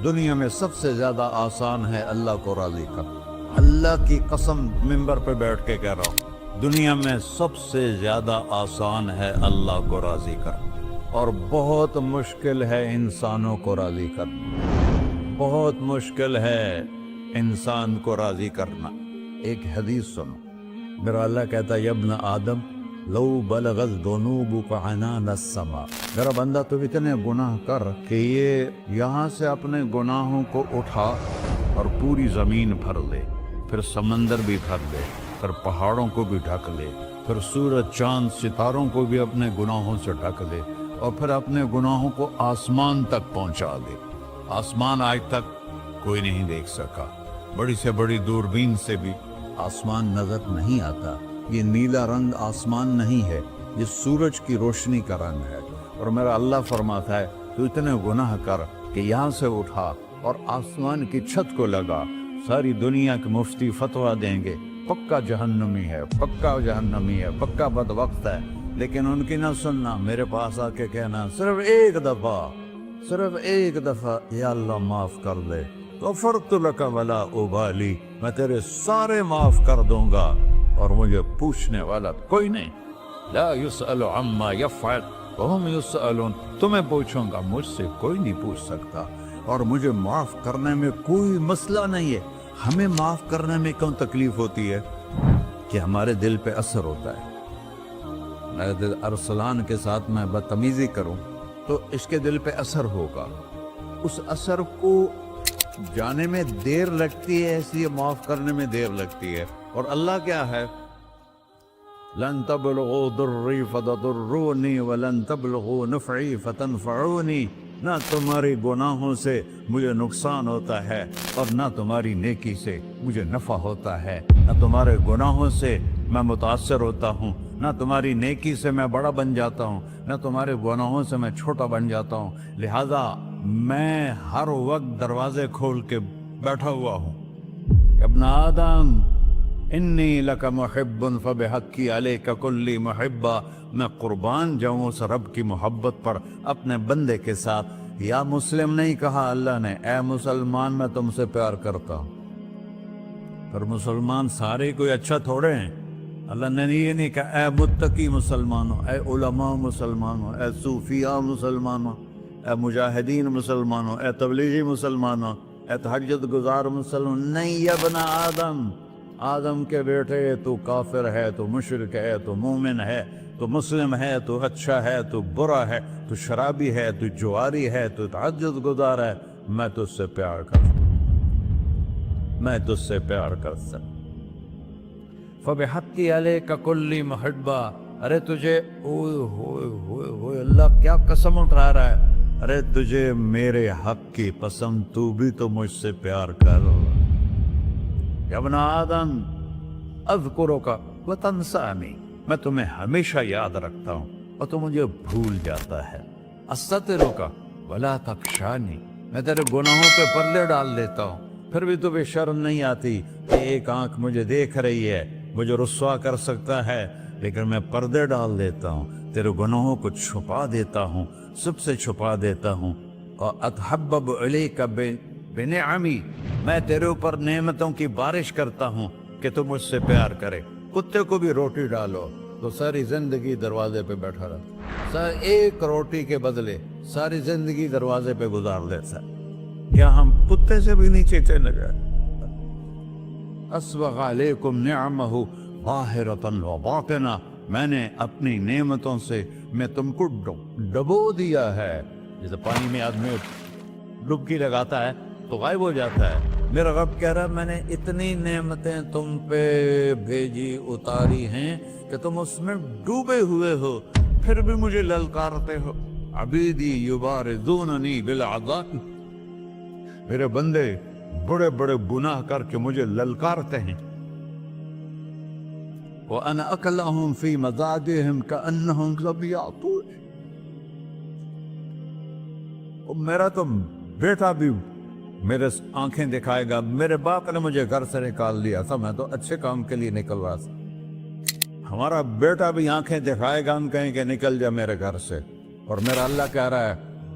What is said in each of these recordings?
دنیا میں سب سے زیادہ آسان ہے اللہ کو راضی کرنا۔ اللہ کی قسم منبر پہ بیٹھ کے کہہ رہا ہوں، دنیا میں سب سے زیادہ آسان ہے اللہ کو راضی کرنا، اور بہت مشکل ہے انسانوں کو راضی کرنا۔ بہت مشکل ہے انسان کو راضی کرنا۔ ایک حدیث سنو، میرا اللہ کہتا ہے یا ابن آدم لو بلغت ذنوبک عنان السماء، میرا بندہ تو اتنے گناہ کر کہ یہ یہاں سے اپنے گناہوں کو اٹھا اور پوری زمین بھر لے، پھر سمندر بھی بھر لے، پھر پہاڑوں کو بھی ڈھک لے، پھر سورج چاند ستاروں کو بھی اپنے گناہوں سے ڈھک لے، اور پھر اپنے گناہوں کو آسمان تک پہنچا دے۔ آسمان آج تک کوئی نہیں دیکھ سکا، بڑی سے بڑی دوربین سے بھی آسمان نظر نہیں آتا۔ یہ نیلا رنگ آسمان نہیں ہے، یہ سورج کی روشنی کا رنگ ہے۔ اور میرا اللہ فرماتا ہے تو اتنے گناہ کر کہ یہاں سے اٹھا اور آسمان کی چھت کو لگا، ساری دنیا کے مفتی فتویٰ دیں گے پکا جہنمی ہے، پکا جہنمی ہے، پکا بدبخت ہے، لیکن ان کی نہ سننا، میرے پاس آ کے کہنا صرف ایک دفعہ یا اللہ معاف کر دے، غفرت لک ولا ابالی، میں تیرے سارے معاف کر دوں گا اور مجھے پوچھنے والا کوئی نہیں۔ لا یسأل عما یفعل وهم یسألون، تمہیں پوچھوں گا، مجھ سے کوئی نہیں پوچھ سکتا، اور مجھے معاف کرنے میں کوئی مسئلہ نہیں ہے۔ ہمیں معاف کرنے میں کیوں تکلیف ہوتی ہے؟ کہ ہمارے دل پہ اثر ہوتا ہے۔ میرے دل ارسلان کے ساتھ میں بدتمیزی کروں تو اس کے دل پہ اثر ہوگا، اس اثر کو جانے میں دیر لگتی ہے، اس لیے معاف کرنے میں دیر لگتی ہے۔ اور اللہ کیا ہے؟ لن تبلغوا ضري فتضروني ولن تبلغوا نفعي فتنفعوني، نہ تمہاری گناہوں سے مجھے نقصان ہوتا ہے اور نہ تمہاری نیکی سے مجھے نفع ہوتا ہے۔ نہ تمہارے گناہوں سے میں متاثر ہوتا ہوں، نہ تمہاری نیکی سے میں بڑا بن جاتا ہوں، نہ تمہارے گناہوں سے میں چھوٹا بن جاتا ہوں۔ لہذا میں ہر وقت دروازے کھول کے بیٹھا ہوا ہوں۔ ابن آدم انی لک محب فبحقی علیک کلی محبہ، میں قربان جاؤں اس رب کی محبت پر اپنے بندے کے ساتھ۔ یا مسلم نہیں کہا اللہ نے، اے مسلمان میں تم سے پیار کرتا ہوں۔ پر مسلمان سارے کوئی اچھا تھوڑے ہیں۔ اللہ نے یہ نہیں کہا اے متقی مسلمانوں، اے علماء مسلمانوں، اے صوفیاء مسلمانوں، اے مجاہدین مسلمانوں، اے تبلیغی مسلمانوں، اے تہجد گزار مسلمان، نہیں یا ابن آدم، آدم کے بیٹے، تو کافر ہے، تو مشرک ہے، تو مومن ہے، تو مسلم ہے، تو اچھا ہے، تو برا ہے، تو شرابی ہے، تو جواری ہے، تو تہجد گزار ہے، میں تجھ سے پیار کرتا ہوں، میں تجھ سے پیار کرتا ہوں۔ فبحقی علیک کلی محبہ، ارے تجھے اوئے ہوئے ہوئے ہوئے، اللہ کیا قسم اٹھا رہا ہے، ارے تجھے میرے حق کی قسم، تو بھی تو مجھ سے پیار کر۔ یا ابن آدم اذکرک وتنسانی، میں تمہیں ہمیشہ یاد رکھتا ہوں اور تو مجھے بھول جاتا ہے۔ استترک ولا تخشانی، میں تیرے گناہوں پہ پردے ڈال دیتا ہوں، پھر بھی تمہیں شرم نہیں آتی کہ ایک آنکھ مجھے دیکھ رہی ہے، مجھے رسوا کر سکتا ہے، لیکن میں پردے ڈال دیتا ہوں، تیرے گناہوں کو چھپا دیتا ہوں، سب سے چھپا دیتا ہوں۔ اور اتحبب الیک بنعمی، میں تیرے اوپر نعمتوں کی بارش کرتا ہوں کہ تو مجھ سے پیار کرے۔ کتے کو بھی روٹی ڈالو تو ساری زندگی دروازے پہ بیٹھا رہتا، ایک روٹی کے بدلے ساری زندگی دروازے پہ گزار دیتا۔ کیا ہم کتے سے بھی نیچے چلے گئے؟ اسبغ علیکم نعمہ ظاہرۃ و باطنہ، میں نے اپنی نعمتوں سے میں تم کو ڈبو دیا ہے۔ جیسے پانی میں آدمی ڈبکی لگاتا ہے تو غائب ہو جاتا ہے، میرا رب کہہ رہا ہے میں نے اتنی نعمتیں تم پہ بھیجی، اتاری ہیں کہ تم اس میں ڈوبے ہوئے ہو، پھر بھی مجھے للکارتے ہو۔ عبیدی یبارزوننی بالعذاب، میرے بندے بڑے بڑے گناہ کر کے مجھے للکارتے ہیں۔ وَأَنَا أَكْلَهُمْ فِي مَزَاجِهِمْ كَأَنَّهُمْ ظَبِيَّةٌ، میرا تو بیٹا بھی میرے آنکھیں دکھائے گا، میرے باپ نے مجھے گھر سے نکال دیا تھا، میں تو اچھے کام کے لیے نکل رہا تھا، ہمارا بیٹا بھی آنکھیں دکھائے گا، ہم کہیں کہ نکل جا میرے گھر سے۔ اور میرا اللہ کہہ رہا ہے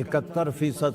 71%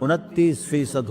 29%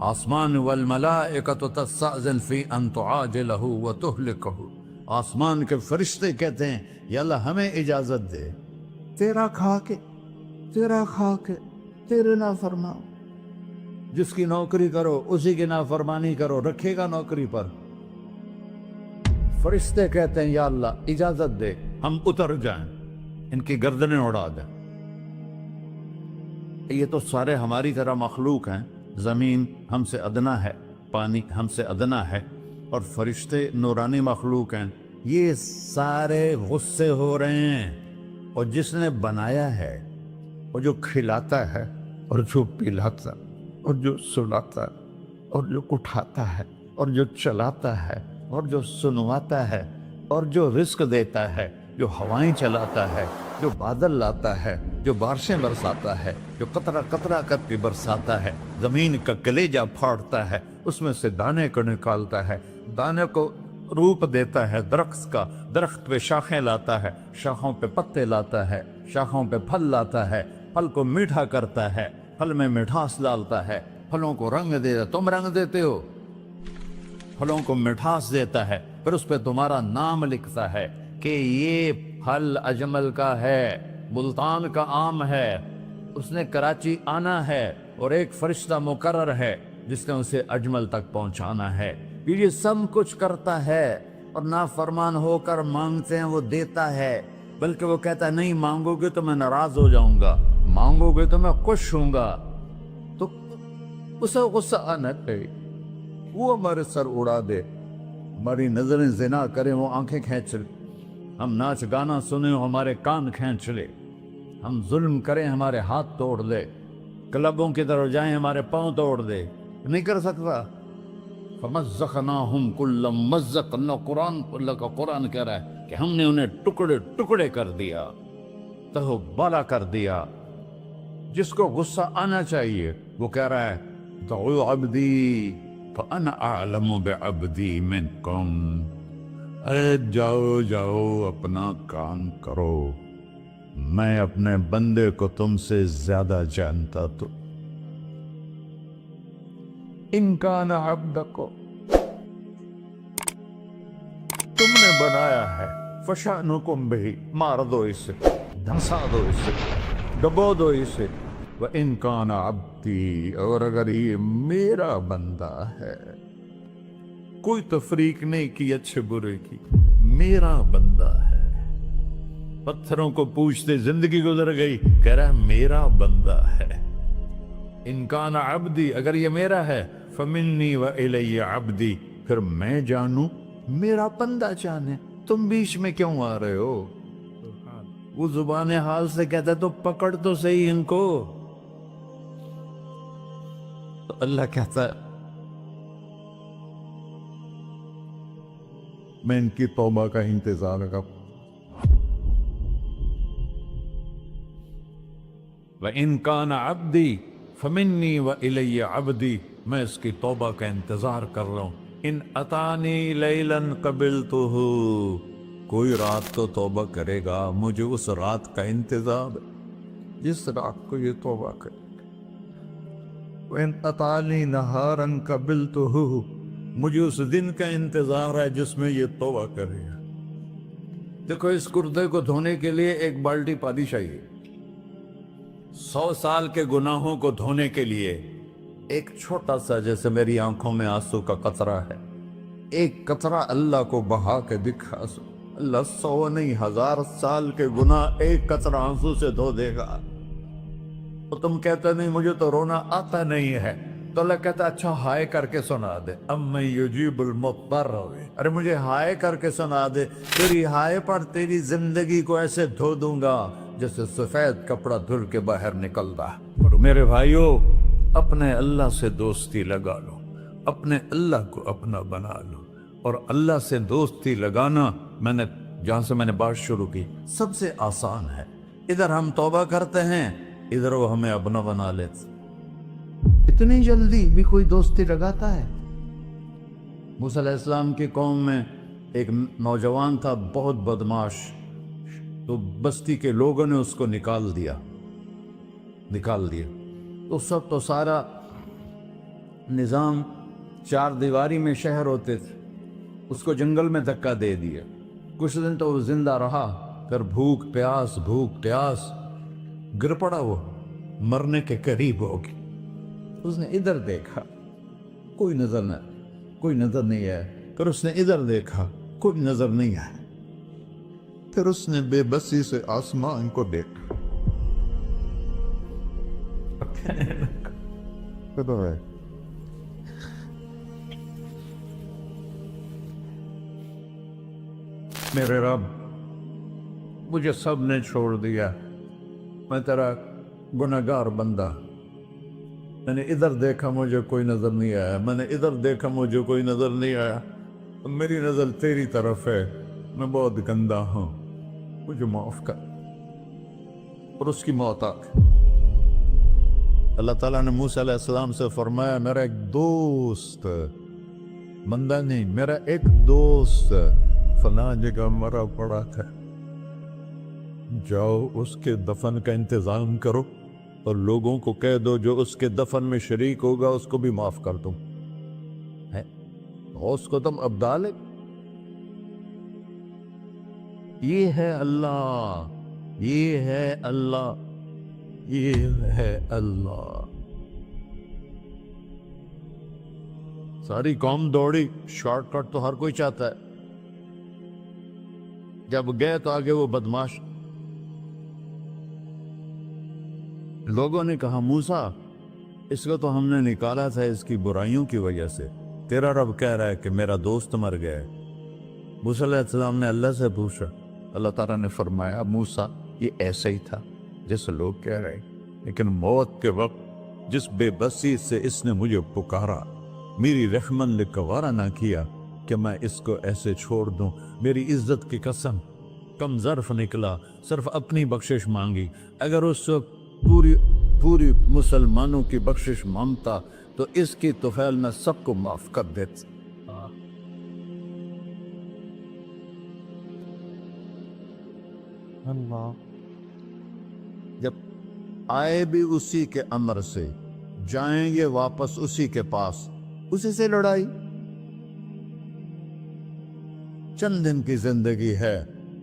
آسمان والملائکۃ تستأذن فی ان تعاجلہ وتہلکہ، آسمان کے فرشتے کہتے ہیں یا اللہ ہمیں اجازت دے، تیرا کھا کے تیرے نافرمان، جس کی نوکری کرو اسی کی نافرمانی کرو، رکھے گا نوکری پر؟ فرشتے کہتے ہیں یا اللہ اجازت دے ہم اتر جائیں، ان کی گردنیں اڑا دیں۔ یہ تو سارے ہماری طرح مخلوق ہیں، زمین ہم سے ادنا ہے، پانی ہم سے ادنا ہے، اور فرشتے نورانی مخلوق ہیں، یہ سارے غصے ہو رہے ہیں۔ اور جس نے بنایا ہے، اور جو کھلاتا ہے، اور جو پلاتا، اور جو سلاتا، اور جو اٹھاتا ہے، اور جو چلاتا ہے، اور جو سنواتا ہے، اور جو رزق دیتا ہے، جو ہوائیں چلاتا ہے، جو بادل لاتا ہے، جو بارشیں برساتا ہے، جو قطرہ قطرہ کر کے برساتا ہے، زمین کا کلیجہ پھاڑتا ہے، اس میں سے دانے کو نکالتا ہے، دانے کو روپ دیتا ہے درخت کا، درخت پہ شاخیں لاتا ہے، شاخوں پہ پتے لاتا ہے، شاخوں پہ پھل لاتا ہے، پھل کو میٹھا کرتا ہے، پھل میں مٹھاس ڈالتا ہے، پھلوں کو رنگ دیتا ہے، تم رنگ دیتے ہو، پھلوں کو مٹھاس دیتا ہے، پھر اس پہ تمہارا نام لکھتا ہے کہ یہ پھل اجمل کا ہے، ملتان کا آم ہے، اس نے کراچی آنا ہے، اور ایک فرشتہ مقرر ہے جس نے اسے اجمل تک پہنچانا ہے۔ یہ سب کچھ کرتا ہے، اور نافرمان ہو کر مانگتے ہیں وہ دیتا ہے، بلکہ وہ کہتا ہے نہیں مانگو گے تو میں ناراض ہو جاؤں گا، مانگو گے تو میں خوش ہوں گا۔ تو اسے غصہ آنا چاہیے، وہ ہمارے سر اڑا دے، ہماری نظریں زنا کریں وہ آنکھیں کھینچ لے، ہم ناچ گانا سنیں ہمارے کان کھینچ لے، ہم ظلم کریں ہمارے ہاتھ توڑ دے، کلبوں کی طرف جائیں ہمارے پاؤں توڑ دے، نہیں کر سکتا۔ فَمَزَّقْنَاهُمْ كُلَّ مُمَزَّقٍ، اللہ کا قرآن کہہ رہا ہے کہ ہم نے انہیں ٹکڑے ٹکڑے کر دیا، تہو بالا کر دیا۔ جس کو غصہ آنا چاہیے وہ کہہ رہا ہے دعوا عبدی فانا اعلم بعبدی منکم، اے جاؤ جاؤ اپنا کام کرو، میں اپنے بندے کو تم سے زیادہ جانتا تو۔ ان کان عبدکو، تم نے بنایا ہے، فشانکم بہی، مار دو اسے، دھنسا دو اسے، ڈبو دو اسے۔ وَإِن كَانَ عَبْدِي، اور اگر یہ میرا بندہ ہے، کوئی تفریق نہیں کی اچھے برے کی، میرا بندہ ہے۔ پتھروں کو پوچھتے زندگی گزر گئی، کہہ رہا ہے میرا بندہ ہے۔ ان کان عبدی، اگر یہ میرا ہے، فمنی وإلی عبدی، پھر میں جانوں میرا بندہ جانے، تم بیچ میں کیوں آ رہے ہو؟ وہ زبان حال سے کہتا ہے تو پکڑ تو صحیح ان کو۔ تو اللہ کہتا ہے میں ان کی توبہ کا انتظار کروں۔ وَإِن كَانَ عَبْدِي فَمِنِّي وَإِلَيَّ عَبْدِي، میں اس کی توبہ کا انتظار کر رہا ہوں۔ ان اتانی لیلاً قبلتہ، کوئی رات تو توبہ کرے گا، مجھے اس رات کا انتظار ہے جس رات کو یہ توبہ کرے۔ وَإِنْ أَطَانِي نَهَارًا قَبِلْتُهُ، مجھے اس دن کا انتظار ہے جس میں یہ توبہ کرے گا۔ دیکھو اس کردے کو دھونے کے لیے ایک بالٹی پانی چاہیے، 100 سال کے گناہوں کو دھونے کے لیے ایک چھوٹا سا، جیسے میری آنکھوں میں آنسو کا قطرہ ہے، ایک قطرہ اللہ کو بہا کے دکھا سو، اللہ 100 نہیں 1000 سال کے گناہ ایک قطرہ آنسو سے دھو دے گا۔ تو تم کہتے نہیں مجھے تو رونا آتا نہیں ہے، تو اللہ کہتا اچھا ہائے کر کے سنا دے، اَمَّن يُجِيبُ الْمُضْطَرَّ، ارے مجھے ہائے کر کے سنا دے، تیری ہائے پر تیری زندگی کو ایسے دھو دوں گا جیسے سفید کپڑا دھل کے باہر نکلتا ہے۔ میرے بھائیو، اپنے اللہ سے دوستی لگا لو، اپنے اللہ کو اپنا بنا لو، اور اللہ سے دوستی لگانا، جہاں سے میں نے بات شروع کی، سب سے آسان ہے۔ ادھر ہم توبہ کرتے ہیں، ادھر وہ ہمیں اپنا بنا لیتے۔ اتنی جلدی بھی کوئی دوستی لگاتا ہے؟ موسیٰ علیہ السلام کی قوم میں ایک نوجوان تھا بہت بدماش، تو بستی کے لوگوں نے اس کو نکال دیا۔ تو سب تو سارا نظام 4 دیواری میں شہر ہوتے تھے، اس کو جنگل میں دھکا دے دیا، کچھ دن تو وہ زندہ رہا، پھر بھوک پیاس گر پڑا، وہ مرنے کے قریب ہو گیا۔ اس نے ادھر دیکھا، کوئی نظر نہیں آیا، پھر اس نے ادھر دیکھا، کوئی نظر نہیں آیا، پھر اس نے بے بسی سے آسمان کو دیکھا۔ میرے رب، مجھے سب نے چھوڑ دیا، میں تیرا گناہگار بندہ، میں نے ادھر دیکھا مجھے کوئی نظر نہیں آیا، میں نے ادھر دیکھا مجھے کوئی نظر نہیں آیا، میری نظر تیری طرف ہے، میں بہت گندا ہوں، مجھے معاف کر۔ اور اس کی موت آ گئی۔ اللہ تعالیٰ نے موسیٰ علیہ السلام سے فرمایا، میرا ایک دوست، بندہ نہیں، میرا ایک دوست فلاں جگہ مرا پڑا تھا، جاؤ اس کے دفن کا انتظام کرو اور لوگوں کو کہہ دو جو اس کے دفن میں شریک ہوگا اس کو بھی معاف کر دوں۔ اس کو تم ابدال ہے، یہ ہے اللہ، یہ ہے اللہ، یہ ہے اللہ۔ ساری قوم دوڑی، شارٹ کٹ تو ہر کوئی چاہتا ہے، جب گئے تو آگے وہ بدماش، لوگوں نے کہا موسیٰ اس کو تو ہم نے نکالا تھا اس کی برائیوں کی وجہ سے، تیرا رب کہہ رہا ہے کہ میرا دوست مر گیا ہے۔ موسیٰ علیہ السلام نے اللہ سے پوچھا، اللہ تعالیٰ نے فرمایا موسیٰ یہ ایسا ہی تھا جیسے لوگ کہہ رہے، لیکن موت کے وقت جس بے بسی سے اس نے مجھے پکارا، میری رحمن نے گوارا نہ کیا کہ میں اس کو ایسے چھوڑ دوں، میری عزت کی قسم، کم ظرف نکلا، صرف اپنی بخشش مانگی، اگر اس وقت پوری مسلمانوں کی بخشش مانگتا تو اس کی طفیل میں سب کو معاف کر دیتا۔ اللہ جب آئے بھی اسی کے امر سے، جائیں گے واپس اسی کے پاس، اسی سے لڑائی۔ چند دن کی زندگی ہے،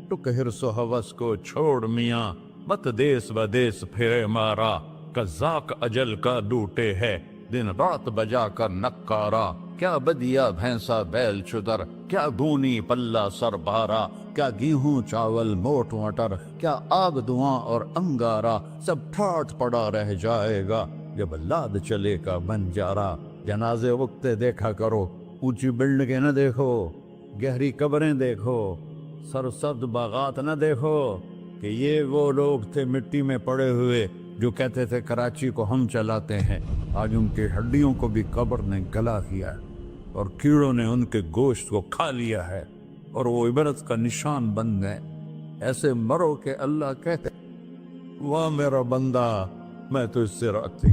ٹک حرص و ہوس کو چھوڑ میاں، مت دیس بدیس پھرے مارا، قزاق اجل کا ڈوٹے ہے، دن رات بجا کر نکارا، کیا بدیا بھینسا بیل چدر، کیا گونی پلہ سر بارا، کیا گیہوں چاول موٹ مٹر، کیا آگ دھواں اور انگارا، سب ٹھاٹھ پڑا رہ جائے گا جب لاد چلے کا بنجارا۔ جنازے وقت دیکھا کرو، اونچی بلڈنگیں نہ دیکھو، گہری قبریں دیکھو، سرسبز باغات نہ دیکھو کہ یہ وہ لوگ تھے مٹی میں پڑے ہوئے جو کہتے تھے کراچی کو ہم چلاتے ہیں، آج ان کی ہڈیوں کو بھی قبر نے گلا کیا ہے اور کیڑوں نے ان کے گوشت کو کھا لیا ہے اور وہ عبرت کا نشان بن گئے۔ ایسے مرو کہ اللہ کہتے واہ میرا بندہ میں تو اس سے راضی